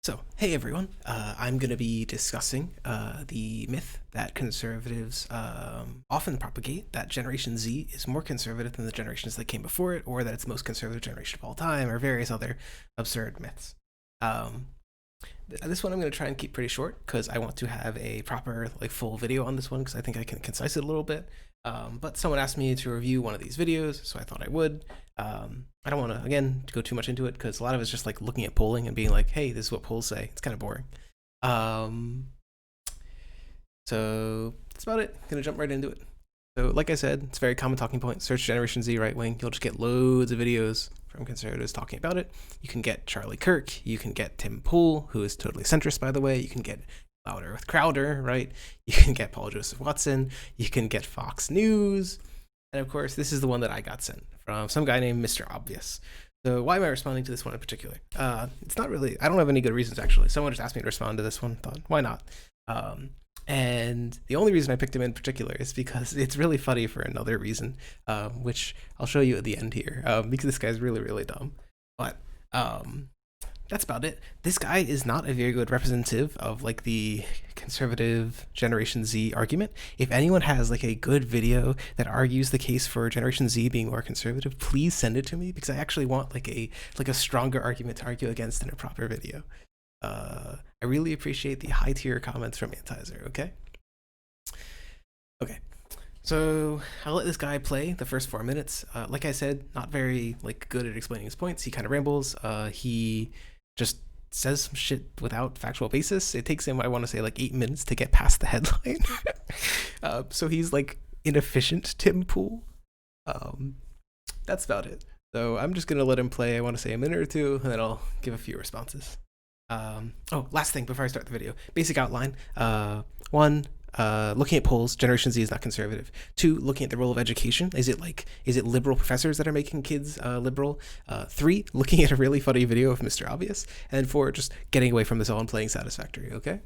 So, hey everyone, I'm going to be discussing the myth that conservatives often propagate, that Generation Z is more conservative than the generations that came before it, or that it's the most conservative generation of all time, or various other absurd myths. Um, this one I'm going to try and keep pretty short because I want to have a proper, full video on this one because I think I can concise it a little bit. But someone asked me to review one of these videos, so I thought I would. I don't want to, again, go too much into it because a lot of it's just like looking at polling and being like, hey, this is what polls say. It's kind of boring. So that's about it. Gonna jump right into it. So like I said, it's a very common talking point. Search Generation Z right wing. You'll just get loads of videos from conservatives talking about it. You can get Charlie Kirk. You can get Tim Pool, who is totally centrist, by the way. You can get Louder with Crowder, right? You can get Paul Joseph Watson. You can get Fox News. And of course, this is the one that I got sent from some guy named MrObvious. So why am I responding to this one in particular? It's not really, I don't have any good reasons actually. Someone just asked me to respond to this one. Thought, why not? And the only reason I picked him in particular is because it's really funny for another reason, which I'll show you at the end here, because this guy's really, really dumb. But that's about it. This guy is not a very good representative of like the conservative Generation Z argument. If anyone has like a good video that argues the case for Generation Z being more conservative, please send it to me because I actually want like a stronger argument to argue against in a proper video. I really appreciate the high tier comments from Antizer. Okay. So I'll let this guy play the first 4 minutes. Like I said, not very good at explaining his points. He kind of rambles. He just says some shit without factual basis. It takes him, I want to say, 8 minutes to get past the headline. So he's inefficient Tim Pool. That's about it. So I'm just gonna let him play. I want to say a minute or two, and then I'll give a few responses. Last thing before I start the video. Basic outline. One, looking at polls, Generation Z is not conservative. Two, looking at the role of education. Is it liberal professors that are making kids liberal? Three, looking at a really funny video of MrObvious. And four, just getting away from this all and playing Satisfactory, okay?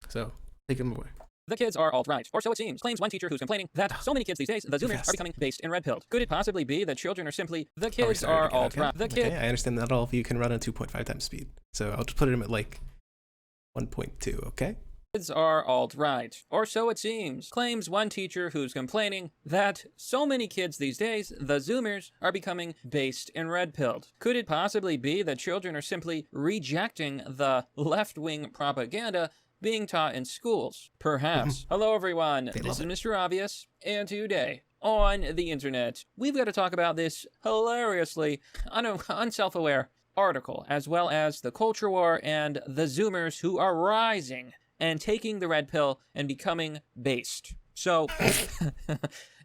So, take him away. The kids are alt-right, or so it seems, claims one teacher who's complaining that so many kids these days, the Zoomers, are becoming based and red-pilled. Could it possibly be that children are simply, the kids are alt-right? Okay, I understand that all of you can run at 2.5 times speed. So I'll just put him at 1.2, okay? Kids are alt-right, or so it seems, claims one teacher who's complaining that so many kids these days, the Zoomers, are becoming based and red-pilled. Could it possibly be that children are simply rejecting the left-wing propaganda being taught in schools? Perhaps. Hello everyone, this is MrObvious, and today on the internet, we've got to talk about this hilariously unself-aware article, as well as the culture war and the Zoomers who are rising and taking the red pill and becoming based. So,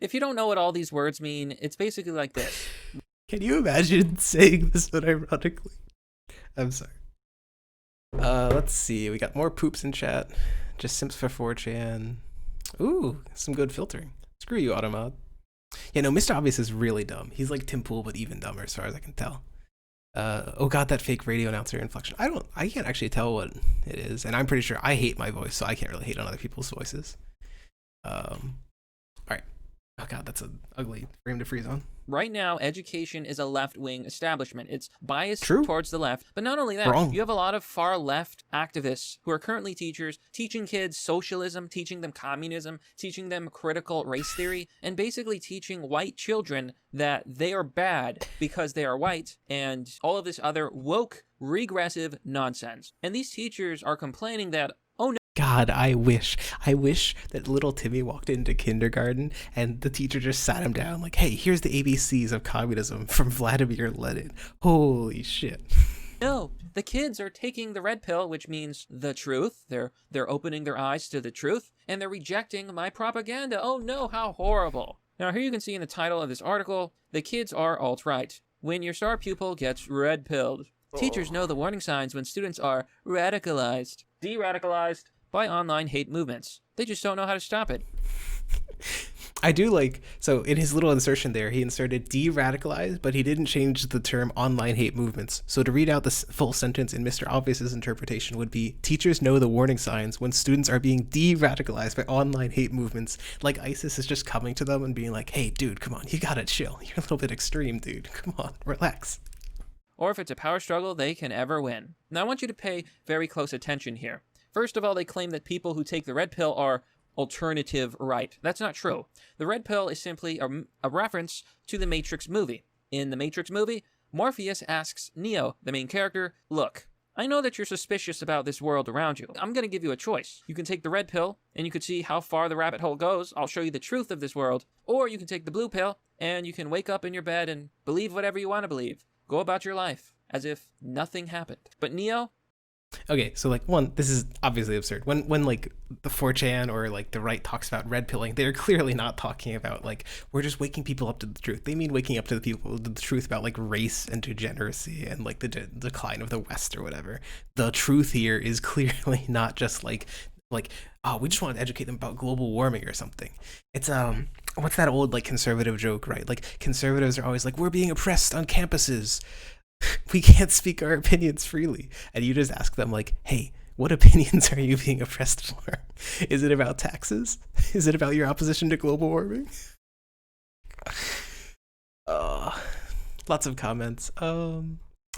if you don't know what all these words mean, it's basically like this. Can you imagine saying this unironically? I'm sorry. Let's see. We got more poops in chat. Just simps for 4chan. Ooh, some good filtering. Screw you, Automod. Yeah, no, MrObvious is really dumb. He's like Tim Pool, but even dumber as far as I can tell. Oh god, that fake radio announcer inflection. I can't actually tell what it is, and I'm pretty sure I hate my voice, so I can't really hate on other people's voices. Alright. Oh god, that's an ugly frame to freeze on. Right now, education is a left-wing establishment. It's biased towards the left. But not only that, you have a lot of far-left activists who are currently teachers, teaching kids socialism, teaching them communism, teaching them critical race theory, and basically teaching white children that they are bad because they are white, and all of this other woke, regressive nonsense. And these teachers are complaining that, oh no, God, I wish that little Timmy walked into kindergarten and the teacher just sat him down like, hey, here's the ABCs of communism from Vladimir Lenin. Holy shit. No, the kids are taking the red pill, which means the truth. They're opening their eyes to the truth, and they're rejecting my propaganda. Oh no, how horrible. Now here you can see in the title of this article, the kids are alt-right. When your star pupil gets red-pilled. Teachers know the warning signs when students are radicalized, de-radicalized by online hate movements. They just don't know how to stop it. I do so in his little insertion there, he inserted de-radicalized, but he didn't change the term online hate movements. So to read out the full sentence in MrObvious's interpretation would be, teachers know the warning signs when students are being de-radicalized by online hate movements. Like ISIS is just coming to them and being like, hey, dude, come on, you gotta chill. You're a little bit extreme, dude. Come on, relax. or if it's a power struggle they can ever win. Now I want you to pay very close attention here. First of all, they claim that people who take the red pill are alternative right. That's not true. The red pill is simply a reference to the Matrix movie. In the Matrix movie, Morpheus asks Neo, the main character, look, I know that you're suspicious about this world around you. I'm going to give you a choice. You can take the red pill, and you can see how far the rabbit hole goes. I'll show you the truth of this world. Or you can take the blue pill, and you can wake up in your bed and believe whatever you want to believe. Go about your life as if nothing happened. But Neo... Okay, so like one, this is obviously absurd. When like the 4chan or like the right talks about red pilling, they're clearly not talking about like we're just waking people up to the truth. They mean waking up to the truth about like race and degeneracy and like the decline of the West or whatever. The truth here is clearly not just like oh, we just want to educate them about global warming or something. It's what's that old like conservative joke, right? Like conservatives are always like we're being oppressed on campuses. We can't speak our opinions freely. And you just ask them like, hey, what opinions are you being oppressed for? Is it about taxes? Is it about your opposition to global warming? Lots of comments. I'll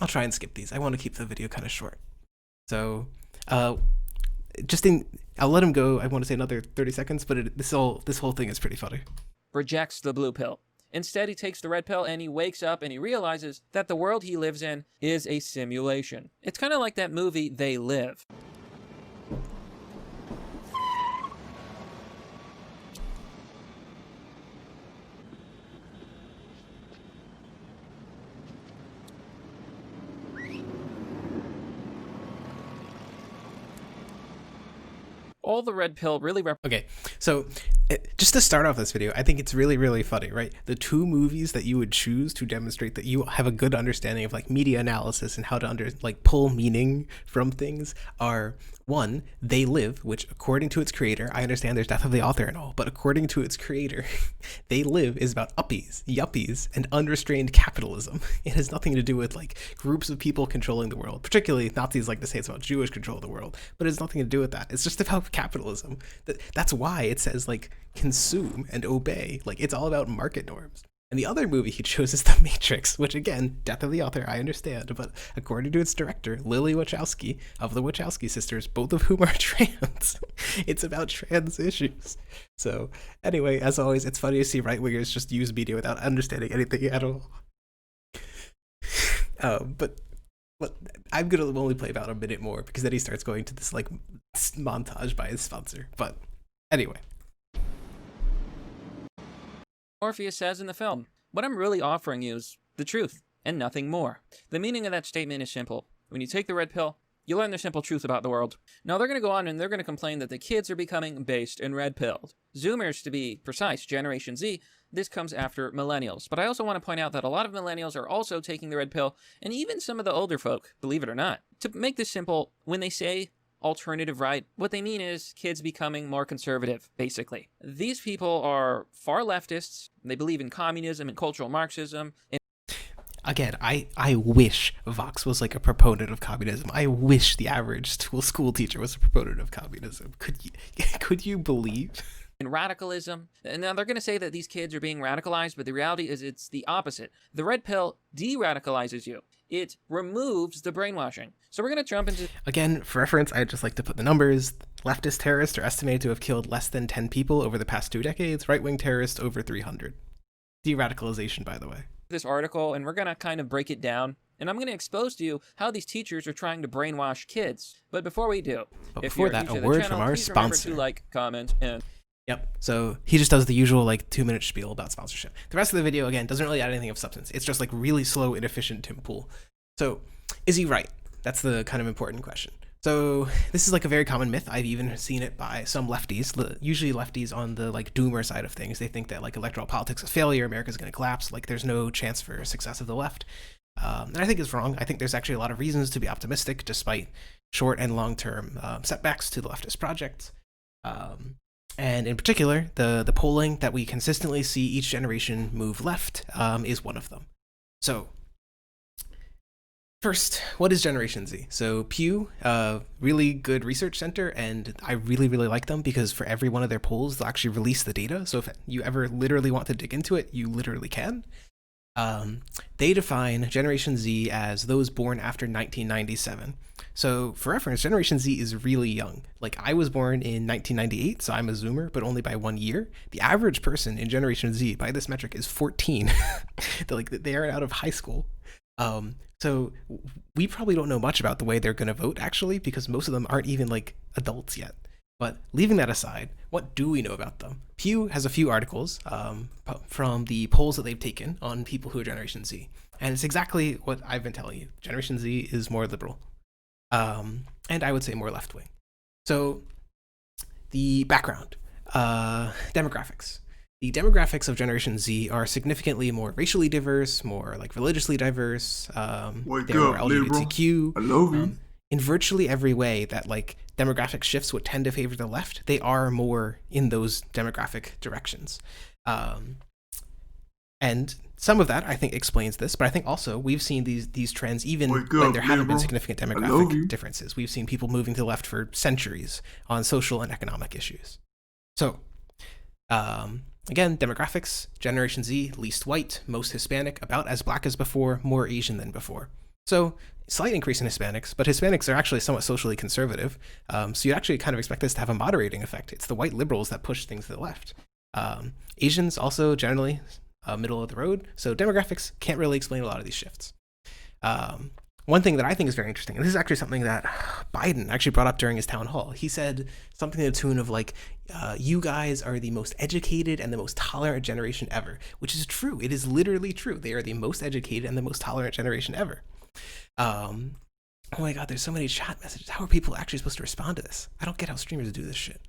try and skip these. I want to keep the video kind of short. So I'll let him go. I want to say another 30 seconds, but this whole thing is pretty funny. Rejects the blue pill. Instead, he takes the red pill and he wakes up and he realizes that the world he lives in is a simulation. It's kind of like that movie, They Live. All the red pill really Okay, so just to start off this video, I think it's really, really funny, right? The two movies that you would choose to demonstrate that you have a good understanding of like media analysis and how to pull meaning from things are, one, They Live, which according to its creator, I understand there's death of the author and all, but according to its creator, They Live is about uppies, yuppies, and unrestrained capitalism. It has nothing to do with like groups of people controlling the world. Particularly Nazis like to say it's about Jewish control of the world, but it has nothing to do with that. It's just about capitalism. That's why it says like consume and obey. Like it's all about market norms. And the other movie he chose is The Matrix, which again, death of the author, I understand, but according to its director, Lily Wachowski of the Wachowski sisters, both of whom are trans, it's about trans issues. So anyway, as always, it's funny to see right-wingers just use media without understanding anything at all. But I'm gonna only play about a minute more because then he starts going to this like montage by his sponsor. But anyway. Morpheus says in the film, what I'm really offering you is the truth and nothing more. The meaning of that statement is simple. When you take the red pill, you learn the simple truth about the world. Now they're going to go on and they're going to complain that the kids are becoming based and red-pilled. Zoomers, to be precise, Generation Z, this comes after millennials. But I also want to point out that a lot of millennials are also taking the red pill, and even some of the older folk, believe it or not. To make this simple, when they say alternative right, what they mean is kids becoming more conservative, basically. These people are far leftists. They believe in communism and cultural Marxism. Again, I wish Vox was like a proponent of communism. I wish the average school teacher was a proponent of communism. Could you believe? And radicalism. And now they're going to say that these kids are being radicalized, but the reality is it's the opposite. The red pill de-radicalizes you. It removes the brainwashing. So we're going to jump into... Again, for reference, I'd just like to put the numbers. Leftist terrorists are estimated to have killed less than 10 people over the past 2 decades. Right-wing terrorists over 300. De-radicalization, by the way. This article, and we're going to kind of break it down. And I'm going to expose to you how these teachers are trying to brainwash kids. But before we do... But before that, a word from our sponsor. To like, comment, and... Yep, so he just does the usual like 2-minute spiel about sponsorship. The rest of the video, again, doesn't really add anything of substance. It's just like really slow, inefficient Tim Pool. So is he right? That's the kind of important question. So this is like a very common myth. I've even seen it by some lefties, usually lefties on the like doomer side of things. They think that like electoral politics is a failure, America's going to collapse, like there's no chance for success of the left. And I think it's wrong. I think there's actually a lot of reasons to be optimistic despite short and long-term setbacks to the leftist project. And in particular, the polling that we consistently see each generation move left is one of them. So first, what is Generation Z? So Pew, really good research center, and I really, really like them because for every one of their polls, they'll actually release the data. So if you ever literally want to dig into it, you literally can. They define Generation Z as those born after 1997. So, for reference, Generation Z is really young. Like, I was born in 1998, so I'm a Zoomer, but only by 1 year. The average person in Generation Z, by this metric, is 14. They are out of high school. So we probably don't know much about the way they're going to vote, actually, because most of them aren't even like adults yet. But leaving that aside, what do we know about them? Pew has a few articles from the polls that they've taken on people who are Generation Z. And it's exactly what I've been telling you. Generation Z is more liberal. And I would say more left wing. So the background, demographics. The demographics of Generation Z are significantly more racially diverse, more like religiously diverse. They're more LGBTQ. I love you. In virtually every way that like demographic shifts would tend to favor the left, they are more in those demographic directions. And some of that I think explains this, but I think also we've seen these trends even when there haven't been significant demographic differences. We've seen people moving to the left for centuries on social and economic issues. So, again, demographics, Generation Z, least white, most Hispanic, about as black as before, more Asian than before. So, slight increase in Hispanics, but Hispanics are actually somewhat socially conservative. So you actually kind of expect this to have a moderating effect. It's the white liberals that push things to the left. Asians also generally middle of the road. So demographics can't really explain a lot of these shifts. One thing that I think is very interesting, and this is actually something that Biden actually brought up during his town hall. He said something to the tune of like, you guys are the most educated and the most tolerant generation ever, which is true. It is literally true. They are the most educated and the most tolerant generation ever. Oh my God, there's so many chat messages. How are people actually supposed to respond to this? I don't get how streamers do this shit.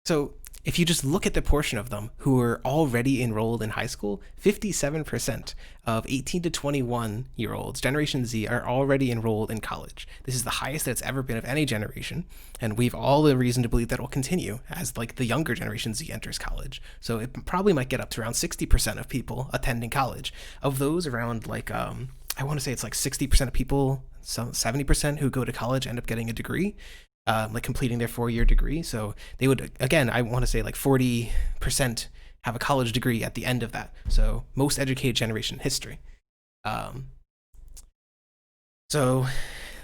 So if you just look at the portion of them who are already enrolled in high school, 57% of 18 to 21 year olds, Generation Z, are already enrolled in college. This is the highest that it's ever been of any generation. And we've all the reason to believe that will continue as like the younger Generation Z enters college. So it probably might get up to around 60% of people attending college. Of those, around like, I want to say it's like 60% of people, so 70% who go to college end up getting a degree, like completing their 4-year degree. So they would, again, I want to say like 40% have a college degree at the end of that. So most educated generation in history. So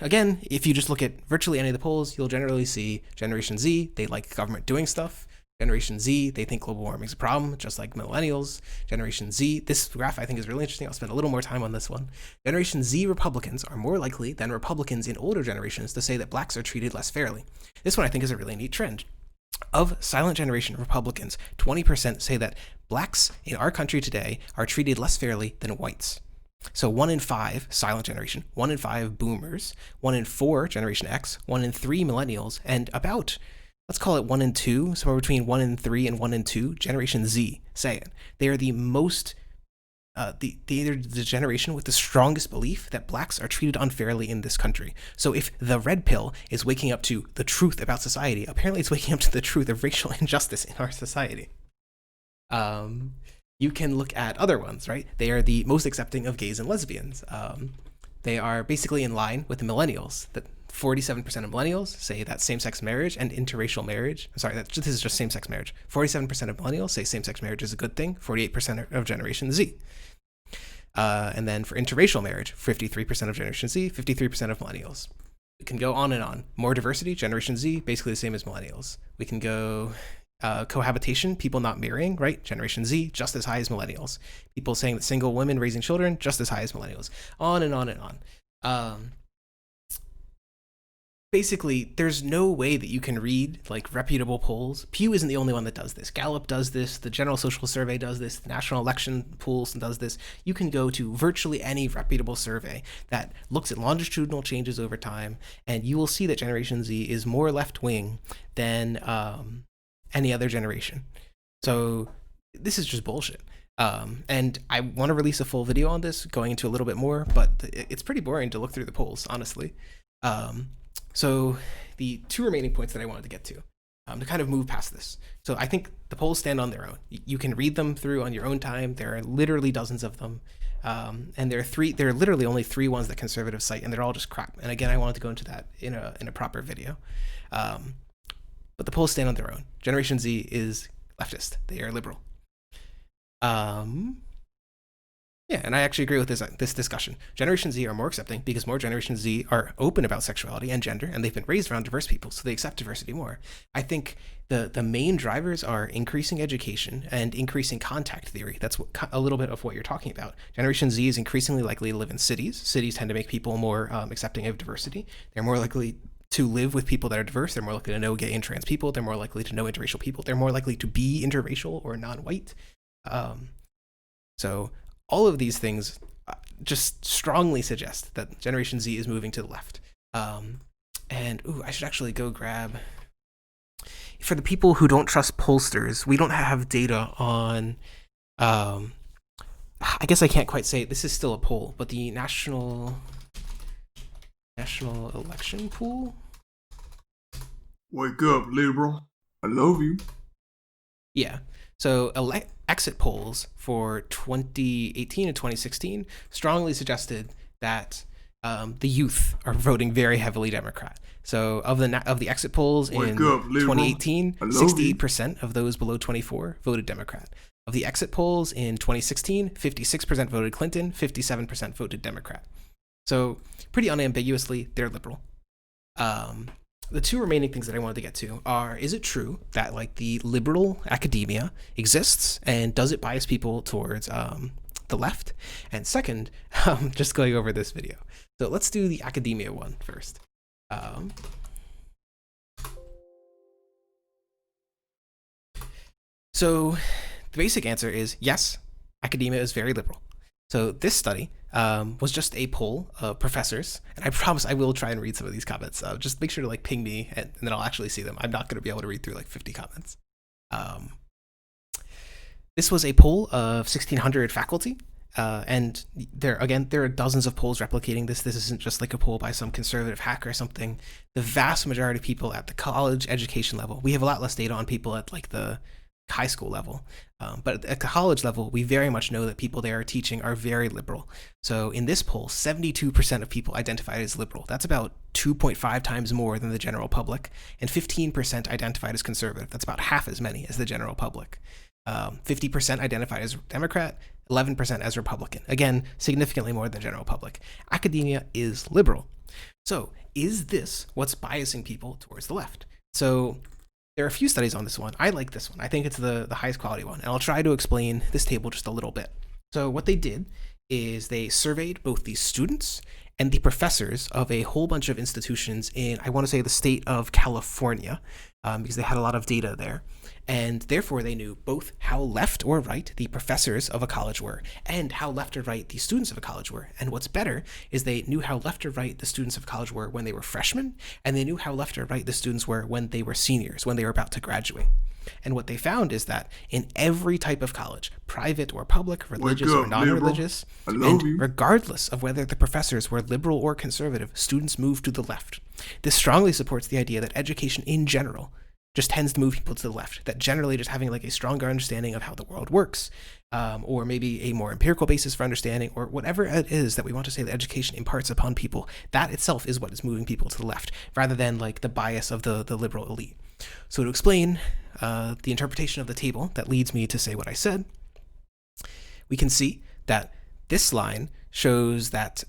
again, if you just look at virtually any of the polls, you'll generally see Generation Z, they like government doing stuff. Generation Z, they think global warming is a problem, just like millennials. Generation Z, this graph I think is really interesting. I'll spend a little more time on this one. Generation Z Republicans are more likely than Republicans in older generations to say that blacks are treated less fairly. This one I think is a really neat trend. Of silent generation Republicans, 20% say that blacks in our country today are treated less fairly than whites. So 1 in 5 silent generation, 1 in 5 boomers, 1 in 4 Generation X, 1 in 3 millennials, and about, let's call it 1 in 2, somewhere between 1 in 3 and 1 in 2, Generation Z say it. They are the most, they're the generation with the strongest belief that blacks are treated unfairly in this country. So if the red pill is waking up to the truth about society, apparently it's waking up to the truth of racial injustice in our society. You can look at other ones, right? They are the most accepting of gays and lesbians. They are basically in line with the millennials. That 47% of millennials say that same-sex marriage and interracial marriage, this is just same-sex marriage. 47% of millennials say same-sex marriage is a good thing. 48% of Generation Z. And then for interracial marriage, 53% of Generation Z, 53% of millennials. We can go on and on. More diversity, Generation Z, basically the same as millennials. We can go cohabitation, people not marrying, right? Generation Z, just as high as millennials. People saying that single women raising children, just as high as millennials. On and on and on. Basically, there's no way that you can read like reputable polls. Pew isn't the only one that does this. Gallup does this. The General Social Survey does this. The National Election Polls does this. You can go to virtually any reputable survey that looks at longitudinal changes over time, and you will see that Generation Z is more left-wing than any other generation. So this is just bullshit. And I want to release a full video on this, going into a little bit more, but it's pretty boring to look through the polls, honestly. So the two remaining points that I wanted to get to kind of move past this. So I think the polls stand on their own. You can read them through on your own time. There are literally dozens of them. And there are literally only 3 ones that conservatives cite, and they're all just crap. And again, I wanted to go into that in a proper video. But the polls stand on their own. Generation Z is leftist. They are liberal. Yeah, Yeah, and I actually agree with this discussion. Generation Z are more accepting because more Generation Z are open about sexuality and gender, and they've been raised around diverse people, so they accept diversity more. I think the main drivers are increasing education and increasing contact theory. That's a little bit of what you're talking about. Generation Z is increasingly likely to live in cities. Cities tend to make people more accepting of diversity. They're more likely to live with people that are diverse. They're more likely to know gay and trans people. They're more likely to know interracial people. They're more likely to be interracial or non-white. So all of these things just strongly suggest that Generation Z is moving to the left. I should actually go grab. For the people who don't trust pollsters, we don't have data on. I guess I can't quite say it. This is still a poll, but the national election pool. Wake up, liberal. I love you. Yeah. So exit polls for 2018 and 2016 strongly suggested that the youth are voting very heavily Democrat. So of the exit polls in 2018, 68% of those below 24 voted Democrat. Of the exit polls in 2016, 56% voted Clinton, 57% voted Democrat. So pretty unambiguously, they're liberal. The two remaining things that I wanted to get to are, is it true that like the liberal academia exists and does it bias people towards the left? And second, just going over this video. So let's do the academia one first. So the basic answer is yes, academia is very liberal. So this study was just a poll of professors, and I promise I will try and read some of these comments. Just make sure to like ping me, and then I'll actually see them. I'm not going to be able to read through like 50 comments. This was a poll of 1,600 faculty, and there are dozens of polls replicating this. This isn't just like a poll by some conservative hack or something. The vast majority of people at the college education level, we have a lot less data on people at like the high school level. But at the college level, we very much know that people there are teaching are very liberal. So in this poll, 72% of people identified as liberal. That's about 2.5 times more than the general public. And 15% identified as conservative. That's about half as many as the general public. 50% identified as Democrat, 11% as Republican. Again, significantly more than the general public. Academia is liberal. So is this what's biasing people towards the left? So there are a few studies on this one. I like this one. I think it's the highest quality one. And I'll try to explain this table just a little bit. So what they did is they surveyed both the students and the professors of a whole bunch of institutions in, I want to say, the state of California, because they had a lot of data there. And therefore, they knew both how left or right the professors of a college were and how left or right the students of a college were. And what's better is they knew how left or right the students of college were when they were freshmen, and they knew how left or right the students were when they were seniors, when they were about to graduate. And what they found is that in every type of college, private or public, religious or non-religious, and regardless of whether the professors were liberal or conservative, students moved to the left. This strongly supports the idea that education in general just tends to move people to the left, that generally just having like a stronger understanding of how the world works, or maybe a more empirical basis for understanding, or whatever it is that we want to say that education imparts upon people, that itself is what is moving people to the left, rather than like the bias of the liberal elite. So to explain the interpretation of the table that leads me to say what I said, we can see that this line shows that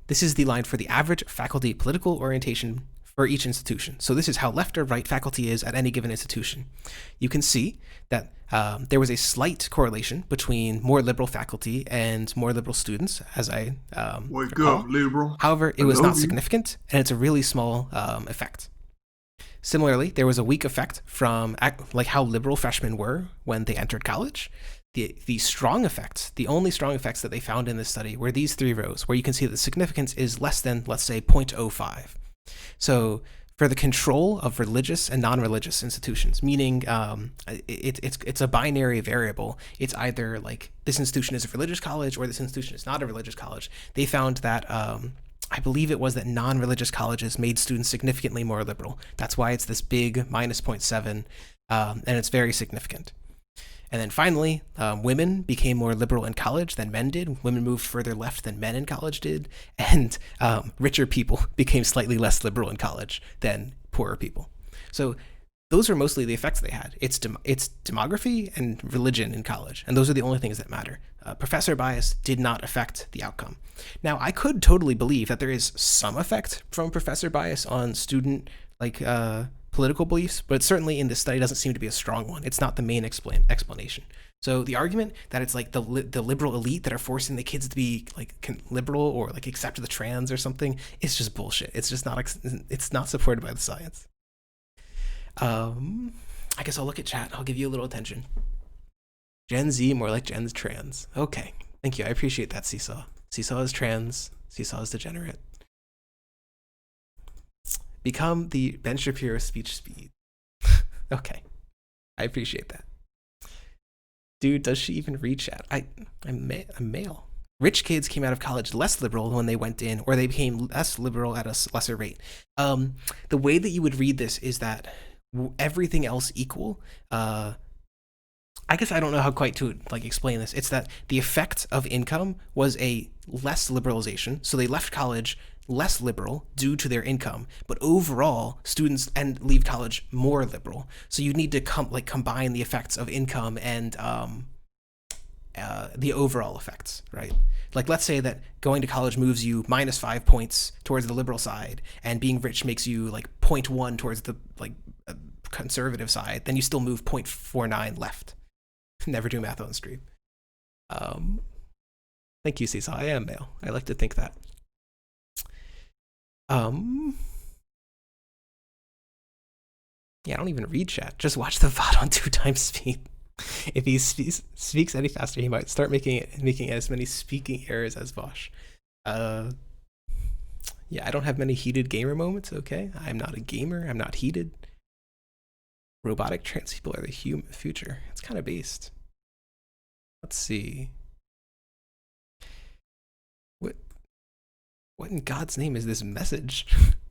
this is the line for the average faculty political orientation for each institution. So this is how left or right faculty is at any given institution. You can see that there was a slight correlation between more liberal faculty and more liberal students, as I recall. Up, liberal. However, it was not significant, and it's a really small effect. Similarly, there was a weak effect from like how liberal freshmen were when they entered college. The strong effects, the only strong effects that they found in this study were these three rows, where you can see that the significance is less than, let's say, 0.05. So for the control of religious and non-religious institutions, meaning it's a binary variable. It's either like this institution is a religious college or this institution is not a religious college. They found that I believe it was that non-religious colleges made students significantly more liberal. That's why it's this big minus 0.7, and it's very significant. And then finally, women became more liberal in college than men did. Women moved further left than men in college did. And richer people became slightly less liberal in college than poorer people. So those are mostly the effects they had. It's demography and religion in college, and those are the only things that matter. Professor bias did not affect the outcome. Now, I could totally believe that there is some effect from professor bias on student political beliefs, but certainly in this study doesn't seem to be a strong one. It's not the main explanation. So the argument that it's like the liberal elite that are forcing the kids to be like liberal or like accept the trans or something is just bullshit. It's just not. It's not supported by the science. I guess I'll look at chat. I'll give you a little attention. Gen Z, more like Gen trans. Okay, thank you. I appreciate that, Seesaw. Seesaw is trans. Seesaw is degenerate. Become the Ben Shapiro speech speed. Okay, I appreciate that. Dude, does she even read chat? I'm male. Rich kids came out of college less liberal when they went in, or they became less liberal at a lesser rate. The way that you would read this is that everything else equal, I guess I don't know how quite to like explain this. It's that the effect of income was a less liberalization, so they left college less liberal due to their income, but overall students leave college more liberal. So you need to combine the effects of income and the overall effects, right? Like, let's say that going to college moves you -5 points towards the liberal side, and being rich makes you like 0.1 towards the conservative side. Then you still move 0.49 left. Never do math on stream. Thank you, Seesaw. I am male. I like to think that. Yeah, I don't even read chat. Just watch the VOD on 2x speed. If he speaks any faster, he might start making as many speaking errors as Vosh. Yeah, I don't have many heated gamer moments, okay? I'm not a gamer. I'm not heated. Robotic trans people are the future. It's kind of based. Let's see. What in God's name is this message?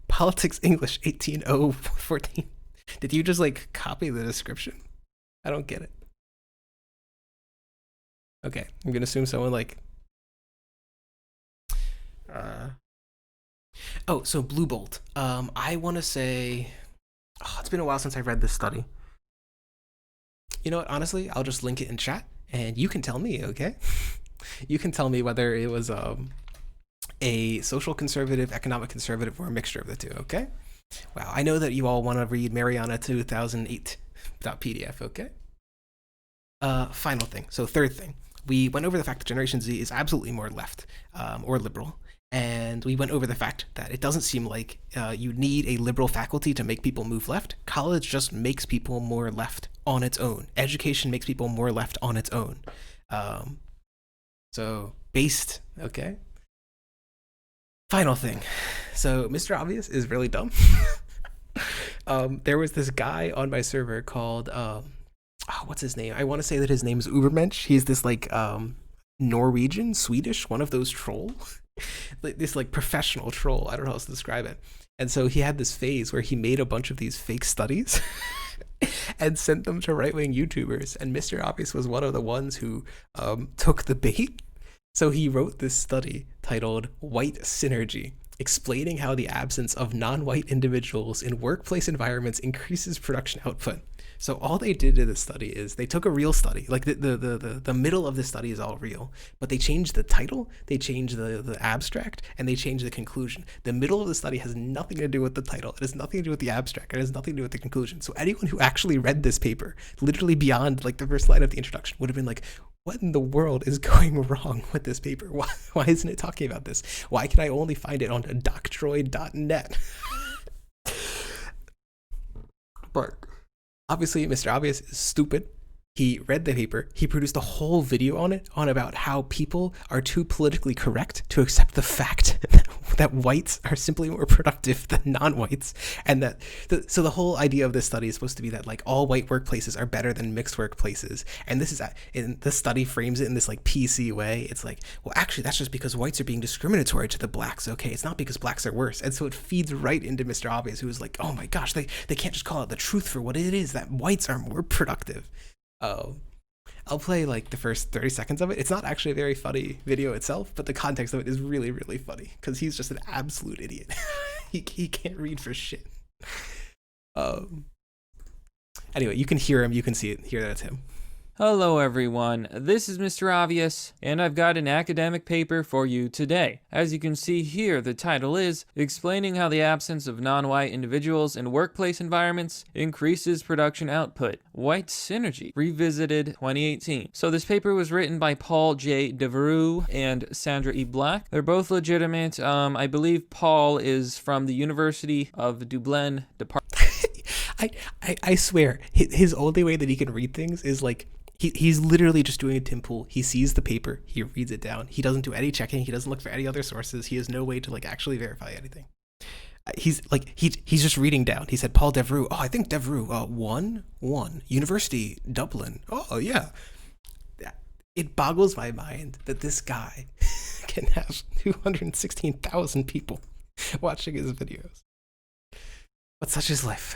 Politics English 18014. Did you just like copy the description? I don't get it. Okay, I'm gonna assume someone like oh, so Blue Bolt. I want to say it's been a while since I read this study. You know what, honestly, I'll just link it in chat and you can tell me, okay? You can tell me whether it was a social conservative, economic conservative, or a mixture of the two, okay? Wow, I know that you all want to read Mariana 2008.pdf, okay? Final thing. So third thing. We went over the fact that Generation Z is absolutely more left or liberal. And we went over the fact that it doesn't seem like you need a liberal faculty to make people move left. College just makes people more left on its own. Education makes people more left on its own. So based, okay? Final thing. So MrObvious is really dumb. There was this guy on my server called, what's his name? I want to say that his name is Ubermensch. He's this like Norwegian, Swedish, one of those trolls. This like professional troll. I don't know how else to describe it. And so he had this phase where he made a bunch of these fake studies and sent them to right-wing YouTubers. And MrObvious was one of the ones who took the bait. So he wrote this study titled White Synergy, explaining how the absence of non-white individuals in workplace environments increases production output. So all they did in this study is they took a real study, like the middle of the study is all real, but they changed the title, they changed the abstract, and they changed the conclusion. The middle of the study has nothing to do with the title, it has nothing to do with the abstract, it has nothing to do with the conclusion. So anyone who actually read this paper, literally beyond like the first line of the introduction, would have been like, what in the world is going wrong with this paper? Why isn't it talking about this? Why can I only find it on doctroid.net? But obviously, MrObvious is stupid. He read the paper. He produced a whole video on it, on about how people are too politically correct to accept the fact that whites are simply more productive than non-whites, and that so the whole idea of this study is supposed to be that like all white workplaces are better than mixed workplaces, and this is in the study frames it in this like PC way. It's like, well, actually, that's just because whites are being discriminatory to the blacks. Okay, it's not because blacks are worse, and so it feeds right into MrObvious, who is like, oh my gosh, they can't just call it the truth for what it is, that whites are more productive. I'll play like the first 30 seconds of it. It's not actually a very funny video itself, but the context of it is really, really funny because he's just an absolute idiot. he can't read for shit. Anyway, you can hear him. You can hear that it's him. Hello everyone, this is MrObvious, and I've got an academic paper for you today. As you can see here, the title is Explaining How the Absence of Non-White Individuals in Workplace Environments Increases Production Output. White Synergy, Revisited 2018. So this paper was written by Paul J. Devereux and Sandra E. Black. They're both legitimate. I believe Paul is from the University of Dublin Department. I swear, his only way that he can read things is like, he's literally just doing a Tim Pool. He sees the paper, he reads it down. He doesn't do any checking. He doesn't look for any other sources. He has no way to like actually verify anything. He's just reading down. He said Paul Devereux. Oh, I think Devereux. One University Dublin. Oh yeah. It boggles my mind that this guy can have 216,000 people watching his videos. But such is life.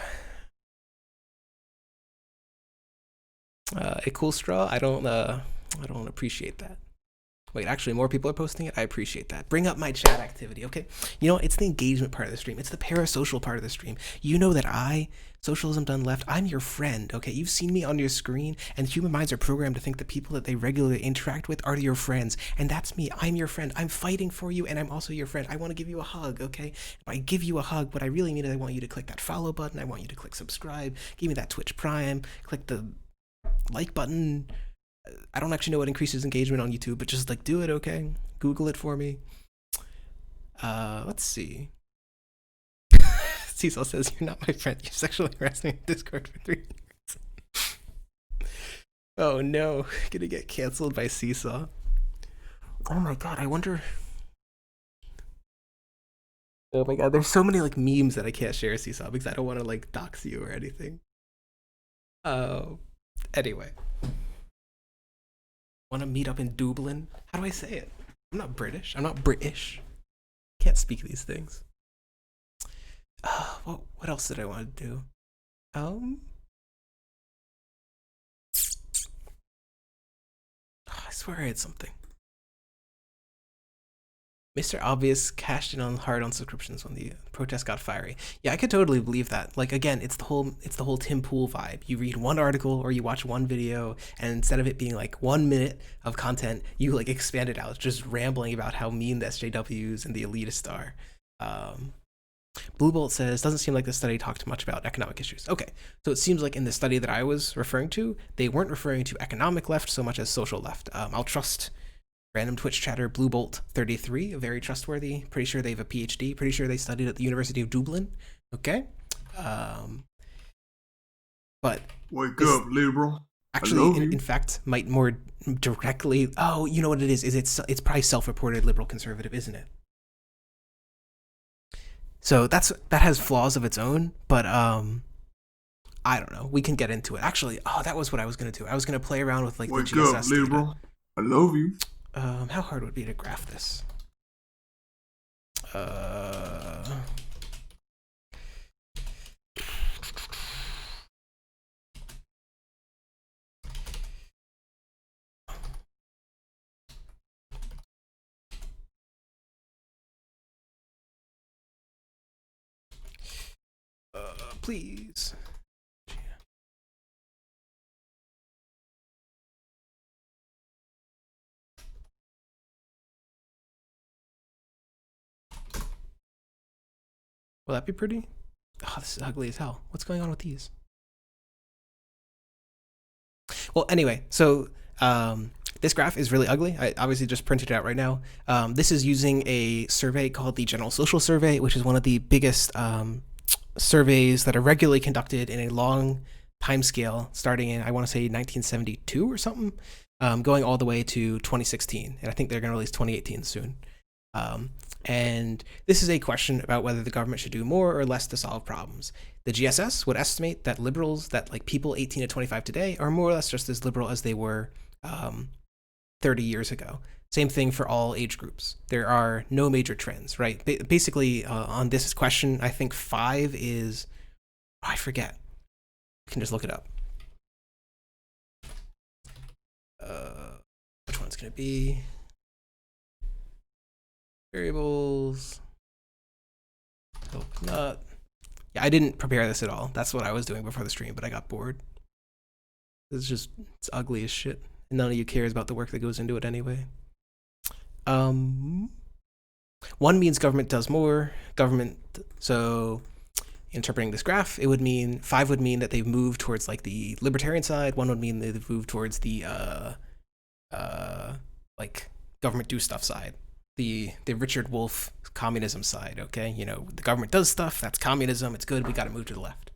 A cool straw. I don't appreciate that. Wait, actually, more people are posting it. I appreciate that. Bring up my chat activity, okay? You know, it's the engagement part of the stream. It's the parasocial part of the stream. You know that Socialism Done Left, I'm your friend, okay? You've seen me on your screen, and human minds are programmed to think the people that they regularly interact with are your friends, and that's me. I'm your friend. I'm fighting for you, and I'm also your friend. I want to give you a hug, okay? If I give you a hug, what I really mean is I want you to click that follow button. I want you to click subscribe. Give me that Twitch Prime. Click the like button. I don't actually know what increases engagement on YouTube, but just like do it, okay? Google it for me. Let's see. Cecil says, you're not my friend. You sexually harassed me in Discord for 3 years. Oh no, gonna get canceled by Seesaw. Oh my god, I wonder. Oh my god, there's so many like memes that I can't share, Seesaw, because I don't want to like dox you or anything. Anyway. Want to meet up in Dublin? How do I say it? I'm not British. Can't speak these things. What else did I want to do? I swear I had something. MrObvious cashed in hard on subscriptions when the protest got fiery. Yeah, I could totally believe that. Like again, it's the whole Tim Pool vibe. You read one article or you watch one video, and instead of it being like 1 minute of content, you like expand it out, just rambling about how mean the SJWs and the elitists are. Blue Bolt says, doesn't seem like the study talked much about economic issues. Okay, so it seems like in the study that I was referring to, they weren't referring to economic left so much as social left. I'll trust random Twitch chatter Blue Bolt 33, very trustworthy. Pretty sure they have a PhD. Pretty sure they studied at the University of Dublin. Okay, but wake up, liberal. Actually, in fact, might more directly. Oh, you know what it is? It's probably self-reported liberal conservative, isn't it? So that has flaws of its own, but I don't know. We can get into it. Actually, that was what I was gonna do. I was gonna play around with like wake the GSS up, liberal. data. I love you. How hard would it be to graph this? Please. Will that be pretty? Oh, this is ugly as hell. What's going on with these? Well, anyway, so this graph is really ugly. I obviously just printed it out right now. This is using a survey called the General Social Survey, which is one of the biggest surveys that are regularly conducted in a long time scale, starting in, I want to say 1972 or something, going all the way to 2016. And I think they're going to release 2018 soon. And this is a question about whether the government should do more or less to solve problems. The GSS would estimate that liberals, that like people 18 to 25 today, are more or less just as liberal as they were 30 years ago. Same thing for all age groups. There are no major trends, right? Basically, on this question, I think 5 is, I forget. You can just look it up. Which one's going to be? Variables. Coconut. Yeah, I didn't prepare this at all. That's what I was doing before the stream, but I got bored. It's ugly as shit. None of you cares about the work that goes into it anyway. 1 means government does more. So interpreting this graph, it would mean 5 would mean that they've moved towards like the libertarian side. 1 would mean they've moved towards the like government do stuff side. The Richard Wolff communism side, okay? You know, the government does stuff, that's communism, it's good, we gotta move to the left.